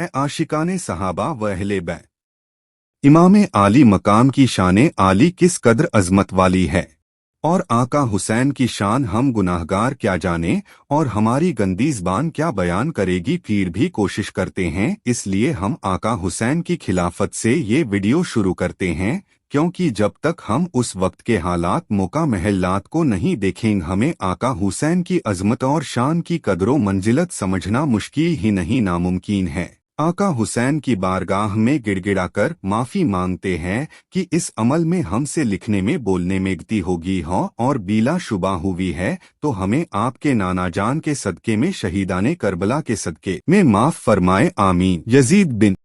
ए आशिकाने सहाबा व अहले बैत। इमाम आली मकाम की शान आली किस कदर अजमत वाली है, और आका हुसैन की शान हम गुनाहगार क्या जाने, और हमारी गंदी ज़बान क्या बयान करेगी। फिर भी कोशिश करते हैं, इसलिए हम आका हुसैन की खिलाफत से ये वीडियो शुरू करते हैं, क्योंकि जब तक हम उस वक्त के हालात मौका महल्लात को नहीं देखेंगे, हमें आका हुसैन की अजमत और शान की कदरों मंजिलत समझना मुश्किल ही नहीं नामुमकिन है। आका हुसैन की बारगाह में गिड़गिड़ाकर माफ़ी मांगते हैं कि इस अमल में हमसे लिखने में बोलने में गलती होगी हो और बिला शुबा हुई है, तो हमें आपके नाना जान के सदके में शहीदाने करबला के सदके में माफ़ फरमाए, आमीन। यजीद बिन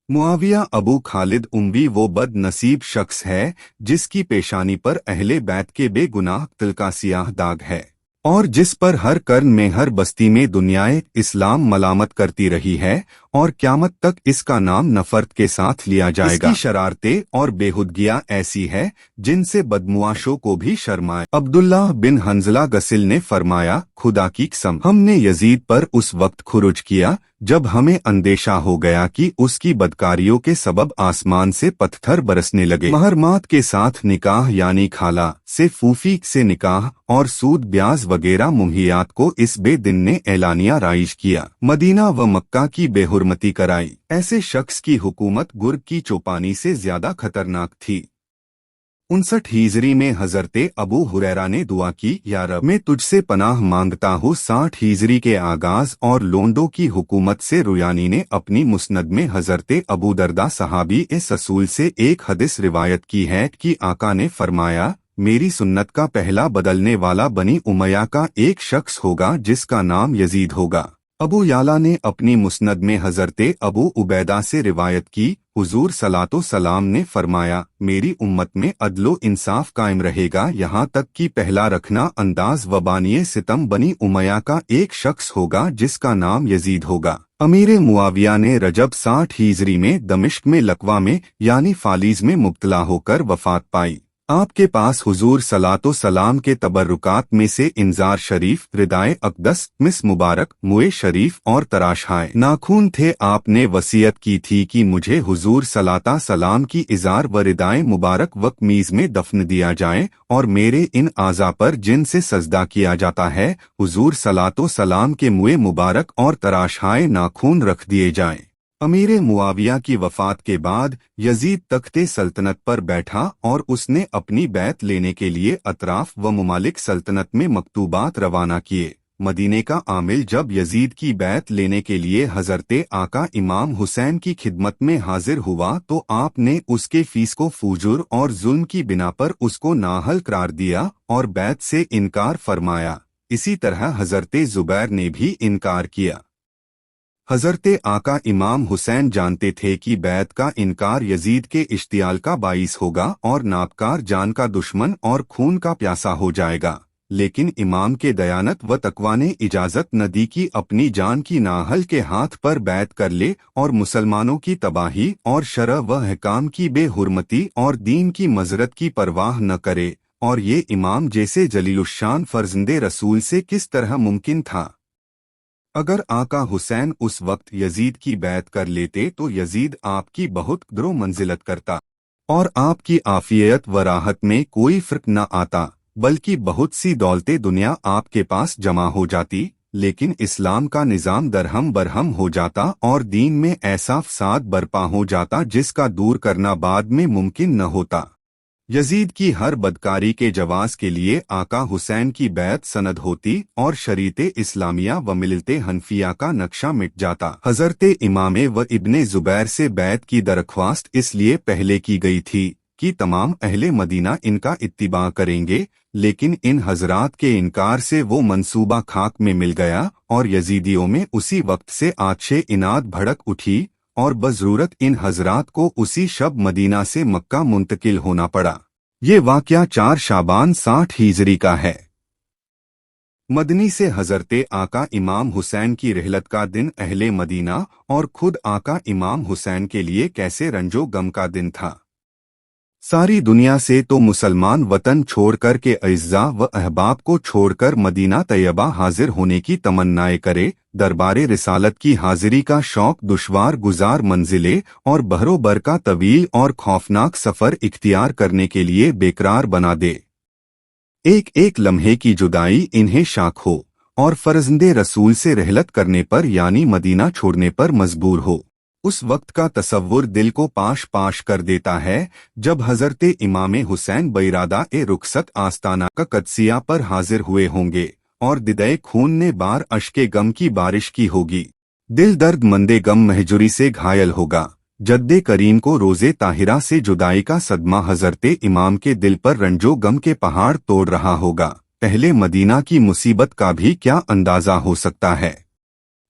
मुआविया अबू खालिद उम्वी वो बद नसीब शख्स है जिसकी पेशानी पर अहले बैत के बेगुनाह तिल का सियाह दाग है, और जिस पर हर कर्न में हर बस्ती में दुनियाए इस्लाम मलामत करती रही है, और क्यामत तक इसका नाम नफरत के साथ लिया जाएगा। इसकी शरारतें और बेहुदगियां ऐसी है जिनसे बदमुआशों को भी शर्माए। अब्दुल्लाह बिन हंजला गसिल ने फरमाया, खुदा की कसम हमने यजीद पर उस वक्त खुरुज किया जब हमें अंदेशा हो गया कि उसकी बदकारियों के सबब आसमान से पत्थर बरसने लगे। महरमात के साथ निकाह यानी खाला से फूफी से निकाह और सूद ब्याज वगैरह मुहियात को इस बेदिन ने एलानिया राइज किया, मदीना व मक्का की बेहुरमती कराई। ऐसे शख्स की हुकूमत गुर्ग की चौपानी से ज्यादा खतरनाक थी। 59 हिजरी में हजरते अबू हुरैरा ने दुआ की, या रब मैं तुझसे पनाह मांगता हूँ। 60 हिजरी के आगाज और लोंडो की हुकूमत से रुयानी ने अपनी मुस्नद में हजरते अबू दरदा सहाबी रसूल से एक हदीस रिवायत की है कि आका ने फरमाया, मेरी सुन्नत का पहला बदलने वाला बनी उमैया का एक शख्स होगा जिसका नाम यजीद होगा। अबू याला ने अपनी मुस्नद में हजरते अबू उबैदा से रिवायत की, हुजूर सलातो सलाम ने फरमाया, मेरी उम्मत में अदलो इंसाफ कायम रहेगा, यहाँ तक कि पहला रखना अंदाज व बानिए सितम बनी उमैया का एक शख्स होगा जिसका नाम यजीद होगा। अमीर मुआविया ने रजब 60 हिजरी में दमिश्क में लकवा में यानी फालीज में मुब्तला होकर वफात पाई। आपके पास हुजूर सलातो सलाम के तबर्रुकात में से इंजार शरीफ, रिदाए अक़दस, मिस मुबारक, मुए शरीफ और तराशाए नाखून थे। आपने वसीयत की थी कि मुझे हुजूर सलाता सलाम की इजार व रिदाए मुबारक व कमीज में दफन दिया जाए, और मेरे इन आज़ा पर जिनसे सजदा किया जाता है हुजूर सलातो सलाम के मुए मुबारक और तराशाए नाखून रख दिए जाएं। अमीर मुआविया की वफात के बाद यजीद तख्ते सल्तनत पर बैठा और उसने अपनी बैत लेने के लिए अतराफ व मुमालिक सल्तनत में मकतूबात रवाना किए। मदीने का आमिल जब यजीद की बैत लेने के लिए हजरते आका इमाम हुसैन की खिदमत में हाजिर हुआ तो आपने उसके फीस को फुजूर और जुल्म की बिना पर उसको नाहल करार दिया और बैत से इनकार फरमाया। इसी तरह हजरते जुबैर ने भी इनकार किया। हजरते आका इमाम हुसैन जानते थे कि बैत का इनकार यजीद के इश्तियाल का बाइस होगा और नापकार जान का दुश्मन और खून का प्यासा हो जाएगा, लेकिन इमाम के दयानत व तकवा ने इजाजत न दी कि अपनी जान की नाहल के हाथ पर बैत कर ले और मुसलमानों की तबाही और शरअ व हकाम की बेहुरमती और दीन की मजरत की परवाह न करे, और ये इमाम जैसे जलीलुश्शान फर्जंदे रसूल से किस तरह मुमकिन था। अगर आका हुसैन उस वक्त यजीद की बैत कर लेते तो यजीद आपकी बहुत कदरो मंजिलत करता और आपकी आफियत व राहत में कोई फर्क न आता, बल्कि बहुत सी दौलतें दुनिया आपके पास जमा हो जाती, लेकिन इस्लाम का निज़ाम दरहम बरहम हो जाता और दीन में ऐसा फसाद बर्पा हो जाता जिसका दूर करना बाद में मुमकिन न होता। यजीद की हर बदकारी के जवाज के लिए आका हुसैन की बैत सनद होती और शरीयत इस्लामिया व मिलते हनफिया का नक्शा मिट जाता। हजरते इमामे व इब्ने जुबैर से बैत की दरख्वास्त इसलिए पहले की गई थी कि तमाम अहले मदीना इनका इत्तिबा करेंगे, लेकिन इन हजरात के इनकार से वो मंसूबा खाक में मिल गया और यजीदियों में उसी वक्त से आतशे इनाद भड़क उठी और बज़रूरत इन हजरात को उसी शब मदीना से मक्का मुंतकिल होना पड़ा। ये वाक़या 4 शाबान 60 हिजरी का है। मदनी से हजरते आका इमाम हुसैन की रहलत का दिन अहले मदीना और खुद आका इमाम हुसैन के लिए कैसे रंजो गम का दिन था। सारी दुनिया से तो मुसलमान वतन छोड़कर के अइज़्ज़ा व अहबाब को छोड़कर मदीना तैयबा हाजिर होने की तमन्नाएं करे, दरबारे रिसालत की हाजिरी का शौक दुश्वार गुजार मंजिले और बहरोबर का तवील और खौफनाक सफ़र इख्तियार करने के लिए बेकरार बना दे। एक एक लम्हे की जुदाई इन्हें शाक हो और फर्जंदे रसूल से रहलत करने पर यानी मदीना छोड़ने पर मजबूर हो। उस वक्त का तसव्वुर दिल को पाश पाश कर देता है जब हजरते इमामे हुसैन बैरादा ए रुखसत आस्ताना का कदसिया पर हाजिर हुए होंगे और दिदे खून ने बार अश्के गम की बारिश की होगी। दिल दर्द मंदे गम महजुरी से घायल होगा। जद्दे करीम को रोजे ताहिरा से जुदाई का सदमा हजरते इमाम के दिल पर रंजो गम के पहाड़ तोड़ रहा होगा। पहले मदीना की मुसीबत का भी क्या अंदाजा हो सकता है।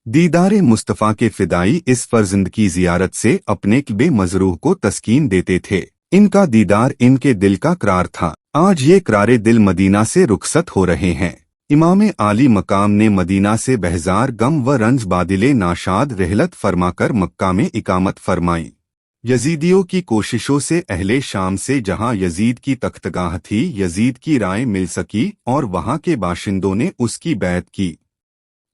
दीदारे मुस्तफ़ा के फिदाई इस फर्जंद की जियारत से अपने क़ल्बे मजरूह को तस्कीन देते थे। इनका दीदार इनके दिल का करार था। आज ये करारे दिल मदीना से रुखसत हो रहे हैं। इमामे आली मकाम ने मदीना से बेहजार गम व रंज बादिले नाशाद रहलत फरमाकर मक्का में इकामत फरमाई। यजीदियों की कोशिशों से अहले शाम से जहां यजीद की तख्तगाह थी यजीद की राय मिल सकी और वहां के बाशिंदों ने उसकी बैत की।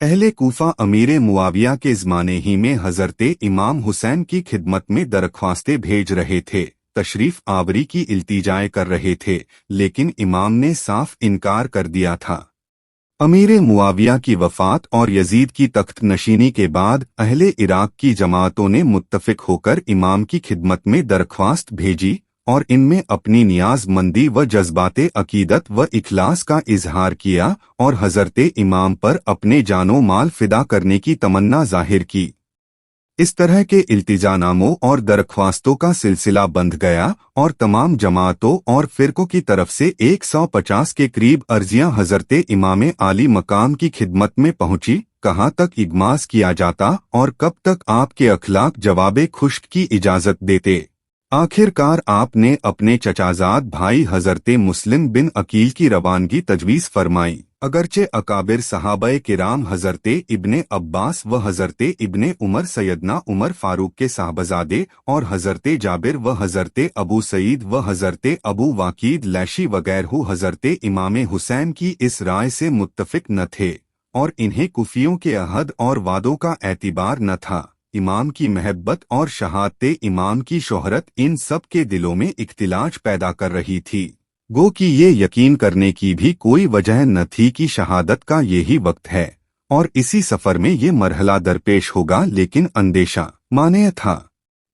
अहले कूफा अमीर मुआविया के ज़माने ही में हजरते इमाम हुसैन की खिदमत में दरख्वास्तें भेज रहे थे, तशरीफ आवरी की इल्तिजाएं कर रहे थे, लेकिन इमाम ने साफ इनकार कर दिया था। अमीर मुआविया की वफात और यजीद की तख्त नशीनी के बाद अहले इराक की जमातों ने मुत्तफिक होकर इमाम की खिदमत में दरख्वास्त भेजी और इनमें अपनी नियाज़मंदी व जज्बाते अकीदत व इखलास का इजहार किया और हजरते इमाम पर अपने जानो माल फिदा करने की तमन्ना जाहिर की। इस तरह के इल्तिजानामों और दरख्वास्तों का सिलसिला बंध गया और तमाम जमातों और फिरकों की तरफ से 150 के करीब अर्जियां हजरते इमामे आली मकाम की खिदमत में पहुंची। कहाँ तक इगमास किया जाता और कब तक आपके अखलाक जवाबे खुश्क की इजाजत देते। आखिरकार आपने अपने चचाजाद भाई हजरते मुस्लिम बिन अकील की रवानगी तजवीज़ फरमाई। अगरचे अकाबिर सहाबाए किराम हजरते इब्ने अब्बास व हजरते इब्ने उमर सैयदना उमर फारूक के साहबजादे और हजरते जाबिर व हजरते अबू सईद व हजरते अबू वाकीद लैशी वगैरह हजरते इमामे हुसैन की इस राय से मुत्तफिक न थे और इन्हें कुफियों के अहद और वादों का एतिबार न था। इमाम की महब्बत और शहादते इमाम की शोहरत इन सब के दिलों में इख्तिलाज पैदा कर रही थी। गो कि ये यकीन करने की भी कोई वजह न थी कि शहादत का यही वक्त है और इसी सफर में ये मरहला दरपेश होगा, लेकिन अंदेशा माने था।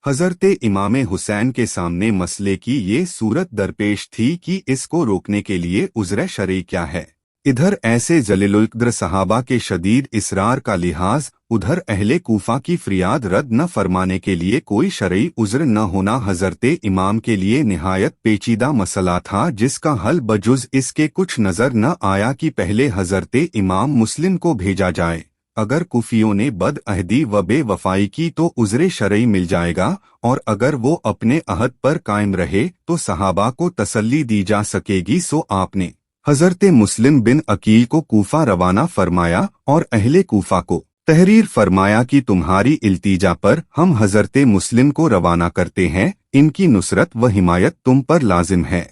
हजरते इमामे हुसैन के सामने मसले की ये सूरत दरपेश थी कि इसको रोकने के लिए उज़्र शरई क्या है। इधर ऐसे जलीलुल क़द्र सहाबा के शदीद इसरार का लिहाज, उधर अहले कूफा की फरियाद रद्द न फरमाने के लिए कोई शरई उज़्र न होना हजरते इमाम के लिए निहायत पेचीदा मसला था, जिसका हल बजुज़ इसके कुछ नजर न आया कि पहले हजरते इमाम मुस्लिम को भेजा जाए। अगर कुफियों ने बद अहदी व बेवफाई की तो उज़्र शरई मिल जाएगा और अगर वो अपने अहद पर कायम रहे तो सहाबा को तसल्ली दी जा सकेगी। सो आपने हजरते मुस्लिम बिन अकील को कूफा रवाना फरमाया और अहले कूफा को तहरीर फरमाया कि तुम्हारी इल्तिजा पर हम हजरते मुस्लिम को रवाना करते हैं, इनकी नुसरत व हिमायत तुम पर लाजिम है।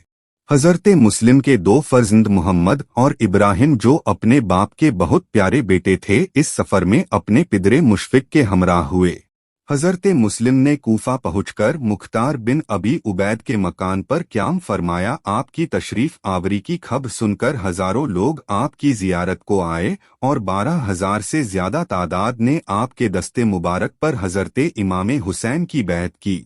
हजरते मुस्लिम के दो फर्जंद मोहम्मद और इब्राहिम जो अपने बाप के बहुत प्यारे बेटे थे, इस सफर में अपने पिदरे मुशफिक के हमराह हुए। हजरते मुस्लिम ने कूफा पहुंचकर मुख्तार बिन अबी उबैद के मकान पर क़याम फरमाया। आपकी तशरीफ आवरी की खबर सुनकर हजारों लोग आपकी जियारत को आए और 12,000 से ज्यादा तादाद ने आपके दस्ते मुबारक पर हजरते इमामे हुसैन की बैत की।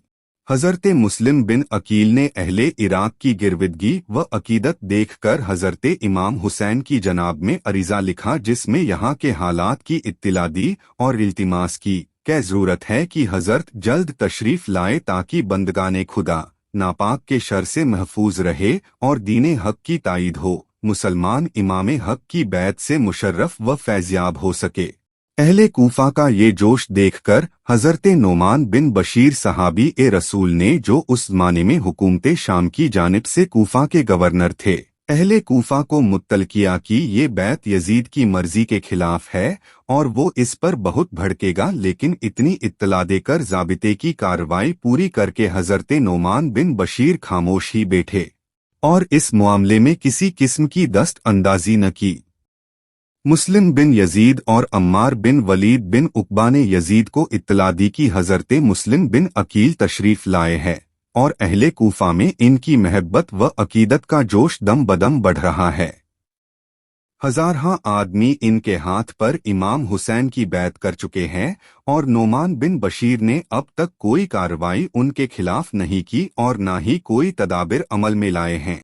हजरते मुस्लिम बिन अकील ने अहले इराक की गिरविदगी व अकीदत देखकर हजरते इमाम हुसैन की जनाब में अरीज़ा लिखा, जिसमें यहाँ के हालात की इत्तिला दी और इल्तिमास की क्या ज़रूरत है कि हजरत जल्द तशरीफ लाए ताकि बंदगाने खुदा नापाक के शर से महफूज रहे और दीने हक की ताईद हो, मुसलमान इमामे हक की बैत से मुशर्रफ व फैज़याब हो सके। अहले कूफा का ये जोश देखकर हजरते नोमान बिन बशीर सहाबी ए रसूल ने, जो उस ज़माने में हुकूमते शाम की जानिब से कूफा के गवर्नर थे, اہل کوفہ کو مطلع کیا کہ یہ بیعت یزید کی مرضی کے خلاف ہے اور وہ اس پر بہت بھڑکے گا، لیکن اتنی اطلاع دے کر ضابطے کی کارروائی پوری کر کے حضرت نعمان بن بشیر خاموش ہی بیٹھے اور اس معاملے میں کسی قسم کی دست اندازی نہ کی۔ مسلم بن یزید اور عمار بن ولید بن عقبہ نے یزید کو اطلاع دی کہ حضرت مسلم بن عقیل تشریف لائے ہیں اور اہل کوفہ میں ان کی محبت و عقیدت کا جوش دم بدم بڑھ رہا ہے۔ ہزارہا آدمی ان کے ہاتھ پر امام حسین کی بیعت کر چکے ہیں اور نعمان بن بشیر نے اب تک کوئی کارروائی ان کے خلاف نہیں کی اور نہ ہی کوئی تدابیر عمل میں لائے ہیں۔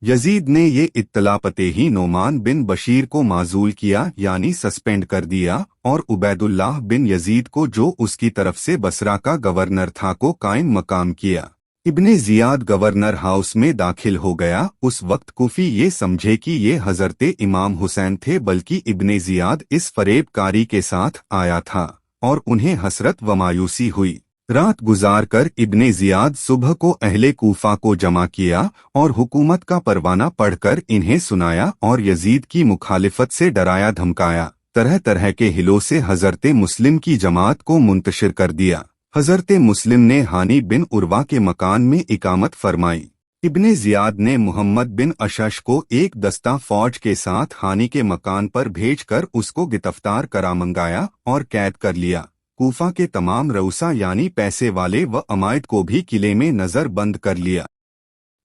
یزید نے یہ اطلاع پتے ہی نعمان بن بشیر کو معزول کیا، یعنی سسپینڈ کر دیا، اور عبید اللہ بن یزید کو، جو اس کی طرف سے بصرہ کا گورنر تھا، کو قائم مقام کیا۔ ابن زیاد گورنر ہاؤس میں داخل ہو گیا۔ اس وقت کوفی یہ سمجھے کہ یہ حضرت امام حسین تھے، بلکہ ابن زیاد اس فریب کاری کے ساتھ آیا تھا اور انہیں حسرت و مایوسی ہوئی۔ رات گزار کر ابن زیاد صبح کو اہل کوفہ کو جمع کیا اور حکومت کا پروانہ پڑھ کر انہیں سنایا اور یزید کی مخالفت سے ڈرایا دھمکایا، طرح طرح کے ہلوں سے حضرت مسلم کی جماعت کو منتشر کر دیا۔ حضرت مسلم نے ہانی بن عروہ کے مکان میں اقامت فرمائی۔ ابن زیاد نے محمد بن اشش کو ایک دستہ فوج کے ساتھ ہانی کے مکان پر بھیج کر اس کو گرفتار کرا منگایا اور قید کر لیا۔ کوفہ کے تمام رؤسا یعنی پیسے والے و عمائد کو بھی قلعے میں نظر بند کر لیا۔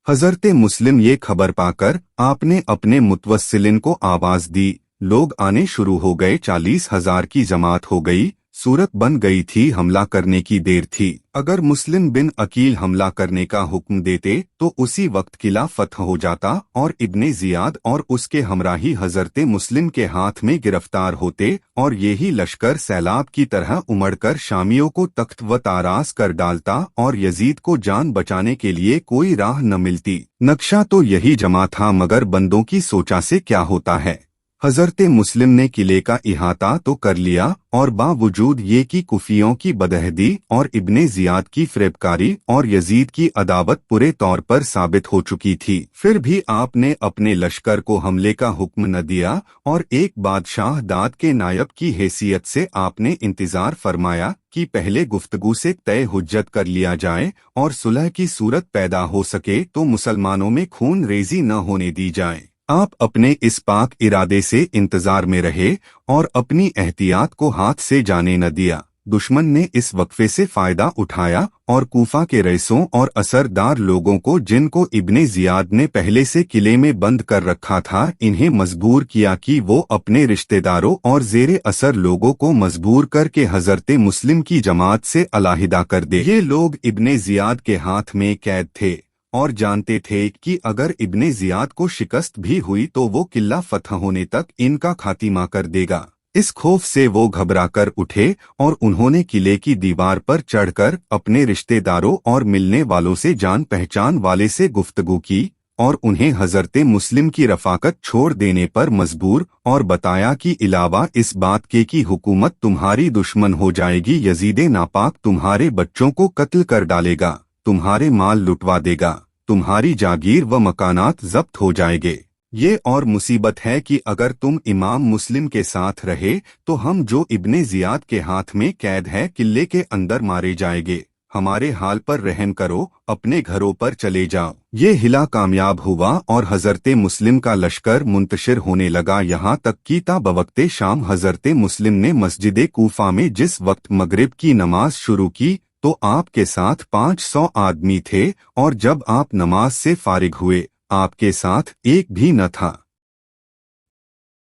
حضرت مسلم یہ خبر پا کر آپ نے اپنے متوسلین کو آواز دی، لوگ آنے شروع ہو گئے، 40,000 کی جماعت ہو گئی، صورت بن گئی تھی، حملہ کرنے کی دیر تھی۔ اگر مسلم بن عقیل حملہ کرنے کا حکم دیتے تو اسی وقت قلعہ فتح ہو جاتا اور ابن زیاد اور اس کے ہمراہی حضرت مسلم کے ہاتھ میں گرفتار ہوتے اور یہی لشکر سیلاب کی طرح امڑ کر شامیوں کو تخت و تاراس کر ڈالتا اور یزید کو جان بچانے کے لیے کوئی راہ نہ ملتی۔ نقشہ تو یہی جمع تھا، مگر بندوں کی سوچا سے کیا ہوتا ہے۔ حضرت مسلم نے قلعے کا احاطہ تو کر لیا اور باوجود یہ کہ کفیوں کی بدہدی اور ابن زیاد کی فریبکاری اور یزید کی عداوت پورے طور پر ثابت ہو چکی تھی، پھر بھی آپ نے اپنے لشکر کو حملے کا حکم نہ دیا اور ایک بادشاہ داد کے نائب کی حیثیت سے آپ نے انتظار فرمایا کہ پہلے گفتگو سے طے حجت کر لیا جائے اور صلح کی صورت پیدا ہو سکے تو مسلمانوں میں خون ریزی نہ ہونے دی جائے۔ آپ اپنے اس پاک ارادے سے انتظار میں رہے اور اپنی احتیاط کو ہاتھ سے جانے نہ دیا۔ دشمن نے اس وقفے سے فائدہ اٹھایا اور کوفہ کے رئیسوں اور اثردار لوگوں کو، جن کو ابن زیاد نے پہلے سے قلعے میں بند کر رکھا تھا، انہیں مجبور کیا کہ وہ اپنے رشتہ داروں اور زیر اثر لوگوں کو مجبور کر کے حضرت مسلم کی جماعت سے علیحدہ کر دے۔ یہ لوگ ابن زیاد کے ہاتھ میں قید تھے اور جانتے تھے کہ اگر ابن زیاد کو شکست بھی ہوئی تو وہ قلعہ فتح ہونے تک ان کا خاتمہ کر دے گا۔ اس خوف سے وہ گھبرا کر اٹھے اور انہوں نے قلعے کی دیوار پر چڑھ کر اپنے رشتہ داروں اور ملنے والوں سے، جان پہچان والے سے گفتگو کی اور انہیں حضرت مسلم کی رفاقت چھوڑ دینے پر مجبور اور بتایا کہ علاوہ اس بات کے کہ حکومت تمہاری دشمن ہو جائے گی، یزید ناپاک تمہارے بچوں کو قتل کر ڈالے گا، تمہارے مال لٹوا دے گا، تمہاری جاگیر و مکانات ضبط ہو جائیں گے۔ یہ اور مصیبت ہے کہ اگر تم امام مسلم کے ساتھ رہے تو ہم جو ابن زیاد کے ہاتھ میں قید ہے قلعے کے اندر مارے جائیں گے، ہمارے حال پر رحم کرو، اپنے گھروں پر چلے جاؤ۔ یہ حیلہ کامیاب ہوا اور حضرت مسلم کا لشکر منتشر ہونے لگا، یہاں تک کہ تا بوقت شام حضرت مسلم نے مسجد کوفہ میں جس وقت مغرب کی نماز شروع کی تو آپ کے ساتھ 500 آدمی تھے، اور جب آپ نماز سے فارغ ہوئے آپ کے ساتھ ایک بھی نہ تھا۔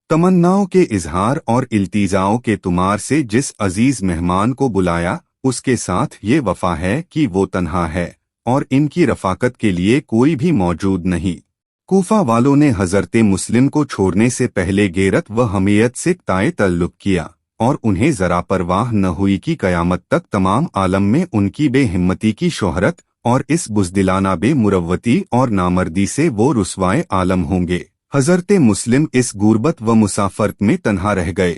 تمناؤں کے اظہار اور التجاؤں کے تمار سے جس عزیز مہمان کو بلایا اس کے ساتھ یہ وفا ہے کہ وہ تنہا ہے اور ان کی رفاقت کے لیے کوئی بھی موجود نہیں۔ کوفہ والوں نے حضرت مسلم کو چھوڑنے سے پہلے غیرت و حمیت سے قطع تعلق کیا اور انہیں ذرا پرواہ نہ ہوئی کہ قیامت تک تمام عالم میں ان کی بے ہمتی کی شہرت اور اس بزدلانہ بے مروتی اور نامردی سے وہ رسوائے عالم ہوں گے۔ حضرت مسلم اس غربت و مسافرت میں تنہا رہ گئے،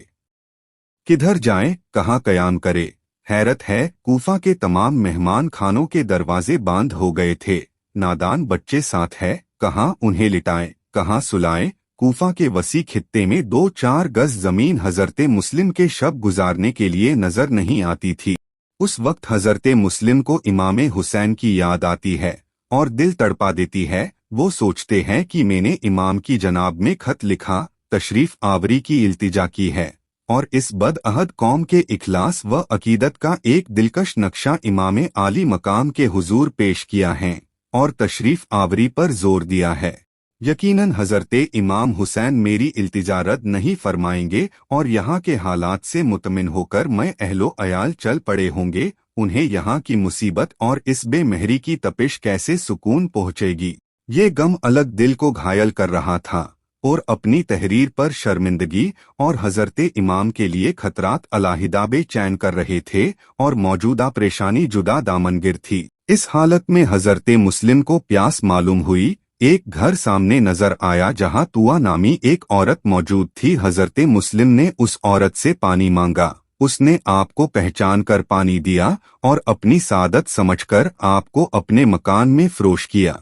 کدھر جائیں، کہاں قیام کرے۔ حیرت ہے، کوفہ کے تمام مہمان خانوں کے دروازے بند ہو گئے تھے، نادان بچے ساتھ ہے، کہاں انہیں لٹائیں، कहाँ सुलाए। कूफा के वसी खित्ते में 2-4 गज जमीन हजरते मुस्लिम के शब गुजारने के लिए नजर नहीं आती थी। उस वक्त हजरते मुस्लिम को इमामे हुसैन की याद आती है और दिल तड़पा देती है। वो सोचते हैं कि मैंने इमाम की जनाब में खत लिखा, तशरीफ आवरी की इल्तिजा की है और इस बदअहद कौम के इखलास व अकीदत का एक दिलकश नक्शा इमामे आली मकाम के हुजूर पेश किया है और तशरीफ आवरी पर जोर दिया है। यकीनन हजरते इमाम हुसैन मेरी इल्तिजा रद्द नहीं फरमाएंगे और यहाँ के हालात से मुतमिन होकर मैं अहलो अयाल चल पड़े होंगे। उन्हें यहाँ की मुसीबत और इस बेमहरी की तपिश कैसे सुकून पहुँचेगी, ये गम अलग दिल को घायल कर रहा था और अपनी तहरीर पर शर्मिंदगी और हजरते इमाम के लिए खतरात अलाहिदा बेचैन कर रहे थे और मौजूदा परेशानी जुदा दामनगिर थी। इस हालत में हजरते मुस्लिम को प्यास मालूम हुई। एक घर सामने नजर आया जहां तुआ नामी एक औरत मौजूद थी। हजरते मुस्लिम ने उस औरत से पानी मांगा। उसने आपको पहचान कर पानी दिया और अपनी सादत समझकर आपको अपने मकान में फरोश किया।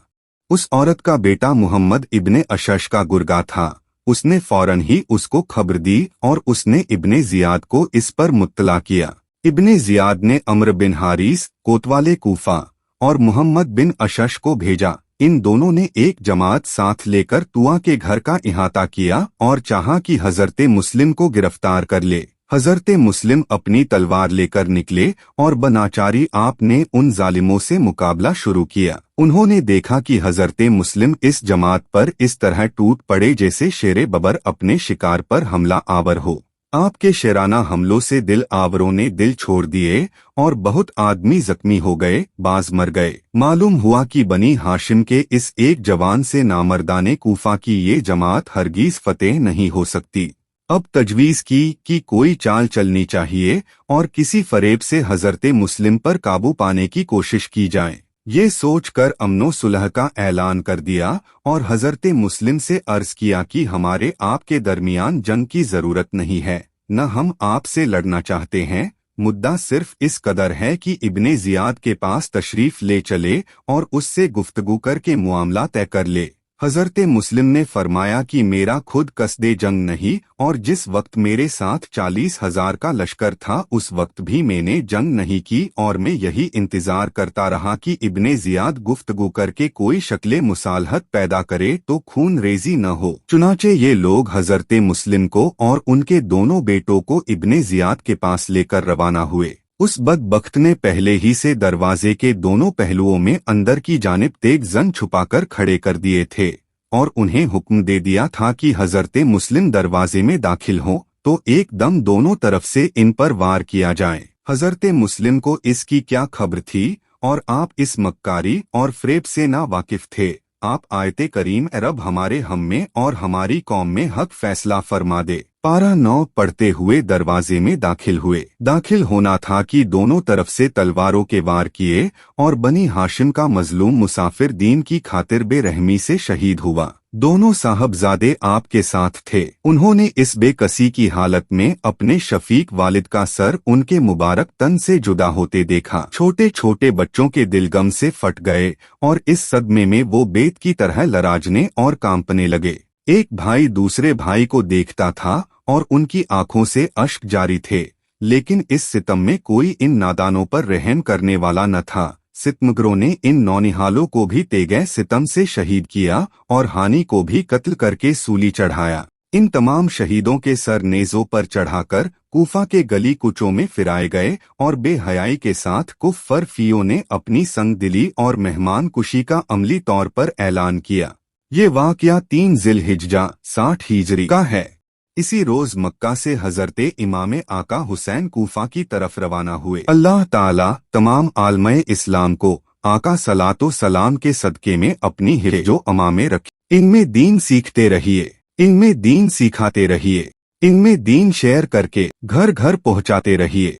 उस औरत का बेटा मुहम्मद इब्ने अशश का गुर्गा था। उसने फौरन ही उसको खबर दी और उसने इब्ने जियाद को इस पर मुत्तला किया। इब्ने जियाद ने अम्र बिन हारिस कोतवाले कूफा और मुहम्मद बिन अशश को भेजा। इन दोनों ने एक जमात साथ लेकर तुआ के घर का इहाता किया और चाहा कि हजरते मुस्लिम को गिरफ्तार कर ले। हजरते मुस्लिम अपनी तलवार लेकर निकले और बनाचारी आपने उन जालिमों से मुकाबला शुरू किया। उन्होंने देखा कि हजरते मुस्लिम इस जमात पर इस तरह टूट पड़े जैसे शेरे बबर अपने शिकार पर हमला आवर हो। आपके शेराना हमलों से दिल आवरों ने दिल छोड़ दिए और बहुत आदमी जख्मी हो गए, बाज मर गए। मालूम हुआ कि बनी हाशिम के इस एक जवान से नामर्दाने कूफा की ये जमात हरगिज फतेह नहीं हो सकती। अब तजवीज की कि कोई चाल चलनी चाहिए और किसी फरेब से हजरते मुस्लिम पर काबू पाने की कोशिश की जाए। ये सोचकर अमनो सुलह का ऐलान कर दिया और हजरते मुस्लिम से अर्ज किया कि हमारे आपके दरमियान जंग की जरूरत नहीं है, न हम आपसे लड़ना चाहते हैं। मुद्दा सिर्फ इस कदर है कि इब्ने जियाद के पास तशरीफ ले चले और उससे गुफ्तगू करके मुआमला तय कर ले। हजरते मुस्लिम ने फरमाया कि मेरा खुद कसदे जंग नहीं और जिस वक्त मेरे साथ 40,000 का लश्कर था उस वक्त भी मैंने जंग नहीं की और मैं यही इंतजार करता रहा कि इब्ने जियाद गुफ्तगू करके कोई शक्ले मुसालहत पैदा करे तो खून रेजी न हो। चुनाचे ये लोग हजरते मुस्लिम को और उनके दोनों बेटों को इब्ने जियाद के पास लेकर रवाना हुए। उस बदबख्त ने पहले ही से दरवाजे के दोनों पहलुओं में अंदर की जानिब तेग जन छुपाकर खड़े कर दिए थे और उन्हें हुक्म दे दिया था कि हजरते मुस्लिम दरवाजे में दाखिल हों तो एकदम दोनों तरफ से इन पर वार किया जाए। हजरते मुस्लिम को इसकी क्या खबर थी और आप इस मक्कारी और फ्रेब से ना वाकिफ थे। आप आयते करीम रब हमारे हम में और हमारी कौम में हक फैसला फरमा दे पारा 9 पढ़ते हुए दरवाजे में दाखिल हुए। दाखिल होना था कि दोनों तरफ से तलवारों के वार किए और बनी हाशिम का मजलूम मुसाफिर दीन की खातिर बेरहमी से शहीद हुआ। दोनों साहबजादे आपके साथ थे। उन्होंने इस बेकसी की हालत में अपने शफीक वालिद का सर उनके मुबारक तन से जुदा होते देखा। छोटे छोटे बच्चों के दिल गम से फट गए और इस सदमे में वो बेत की तरह लराजने और कांपने लगे। एक भाई दूसरे भाई को देखता था और उनकी आंखों से अश्क जारी थे, लेकिन इस सितम में कोई इन नादानों पर रहम करने वाला न था। सितमगरों ने इन नौनिहालों को भी तेगे सितम से शहीद किया और हानि को भी कत्ल करके सूली चढ़ाया। इन तमाम शहीदों के सर नेज़ों पर चढ़ाकर कूफा के गली कुचों में फिराए गए और बेहयाई के साथ कुफ्फर फियों ने अपनी संगदिली और मेहमान कुशी का अमली तौर पर ऐलान किया। ये वाक़या 3 ज़िलहिज्जा 60 हिजरी का है। इसी रोज मक्का से हजरते इमामे आका हुसैन कूफा की तरफ रवाना हुए। अल्लाह ताला तमाम आलमे इस्लाम को आका सलातो सलाम के सदके में अपनी हिजो अमामे रखे। इनमें दीन सीखते रहिए, इनमें दीन सिखाते रहिए, इनमें दीन शेयर करके घर घर पहुंचाते रहिए।